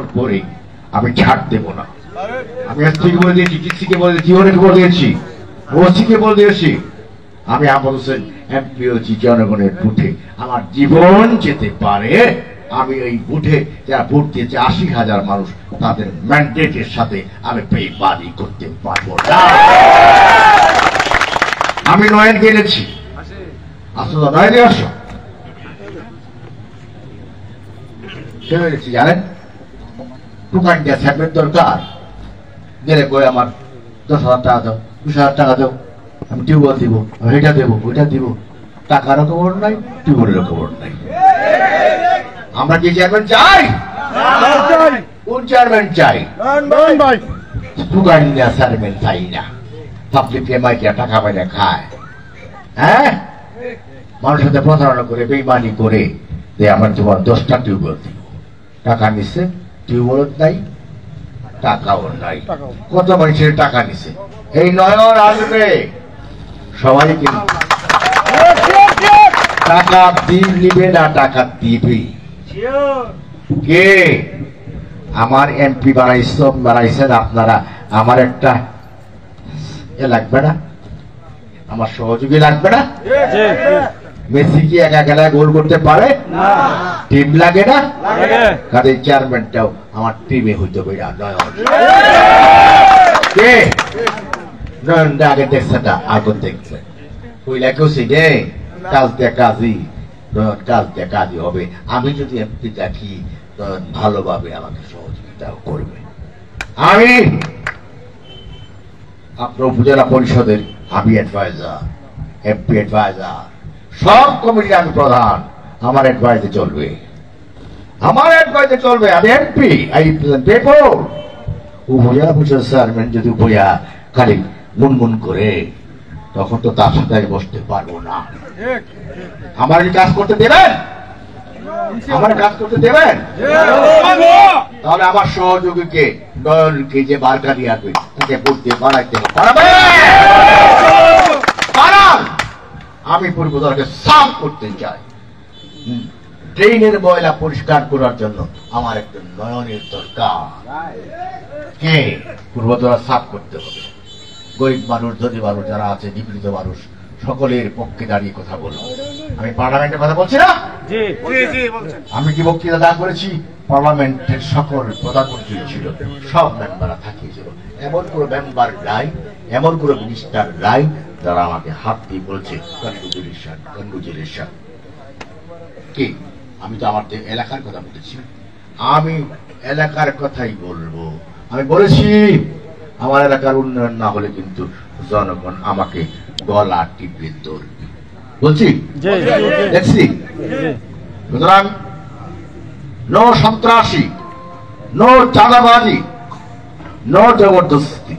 পরে আমি ছাড় দেব না। আমি এসপিকে বলে দিয়েছি, ডিসিকে বলে দিয়েছি, জীবনকে বলে দিয়েছি, ওসিকে বলে দিয়েছি, আমি আহমদ হোসেন এমপি হচ্ছি জনগণের বুথে। আমার জীবন যেতে পারে, আমি এই বুথে যারা ভোট দিয়েছে ৮০,০০০ মানুষ, তাদের ম্যান্ডেটের সাথে আমি বেইমানি করতে পারবো না। আমি নয়নকে এনেছি, আসো নয়নে আসো, জানেন দোকান দিয়ে থাকবেন দরকার গেলে কই আমার ১০,০০০ টাকা দাও, ২০,০০০ টাকা দাও, আমি টিউবওয়েল দিব, এটা দেবো, ওইটা দিব। টাকারও খবর নাই, টিউবওয়েলেরও খবর নাই। আমরা কি চেয়ারম্যান চাই? কোন চেয়ারম্যান চাই? দোকান দিয়ে চেয়ারম্যান চাই না। পাবলিক এমআইকে টাকা পাইলে খায়, হ্যাঁ, মানুষের সাথে প্রতারণা করে বেইমানি করে যে আমার তোমার 10টা টিউবওয়েল দিব। টাকা নিচ্ছে, টিউবওয়েল নাই, টাকাও নাই। কত মানুষের টাকা নিছে। এই নয়ন আসবে, সবাই কিন্তু টাকা নিবে না, টাকা দিবে কে? আমার এমপি বানাইছেন আপনারা, আমার একটা এ লাগবে না, আমার সহযোগী লাগবে না? মেসি কি একা খেলায় গোল করতে পারে? টিম লাগে না? কাজে চেয়ারম্যানটাও আমার টিমে হইতে পারে। নয়ন কে? নয়নটা আগে দেখছে না, আগে দেখছে কইলা কেউ সিডে কাজ দিয়ে কাজই, নয়ন কাজ দিয়ে কাজই হবে। আমি যদি এমপি দেখি নয়ন ভালোভাবে আমাকে সহযোগিতাও করবে। আমি আপনার উপজেলা পরিষদের আমি অ্যাডভাইজার, এমপি অ্যাডভাইজার, সব কমিটির আমি প্রধান। আমার অ্যাডভাইসে চলবে, আমার অ্যাডভাইসে চলবে। আমি এমপি, আই পেপর উপজেলা পরিষদ চেয়ারম্যান যদি বইয়া খালি মুনমুন করে, তখন তো তার সাথে আমি বসতে পারবো না। আমার কাজ করতে দেবেন, আমার কাজ করতে দেবেন, তাহলে আমার সহযোগীকে নয়নকে যে বারকা দিয়ে আসবে তাকে পড়তে বানাইতে পারবে। আমি পূর্বদলকে সাফ করতে চাই। ট্রেনের ময়লা পরিষ্কার করার জন্য আমার একটা নয়নের দরকার। কে? পূর্বদলা সাফ করতে হবে। গরিব মানুষ, ধনী মানুষ যারা আছে, নিপীড়িত মানুষ, সকলের পক্ষে দাঁড়িয়ে কথা বলবো। আমি পার্লামেন্টের কথা বলছি না? আমি কি বক্তৃতা দান করেছি? পার্লামেন্টের সকল প্রধানমন্ত্রী ছিল, সব মেম্বাররা থাকিয়েছিল। এমন কোনো মেম্বার নাই, এমন কোনো মিনিস্টার নাই যারা আমাকে হাত দিয়ে বলছে কনগ্রেচুলেশন, কনগ্রেচুলেশন। কি? আমি তো আমার এলাকার কথা বলেছি, আমি এলাকার কথাই বলবো। আমি বলেছি আমার এলাকার উন্নয়ন না হলে কিন্তু জনগণ আমাকে গলা টিপে ধরবে। বলছি, দেখছি। সুতরাং নো সন্ত্রাসী, নো চাঁদাবাজি, নো জবরদস্তি।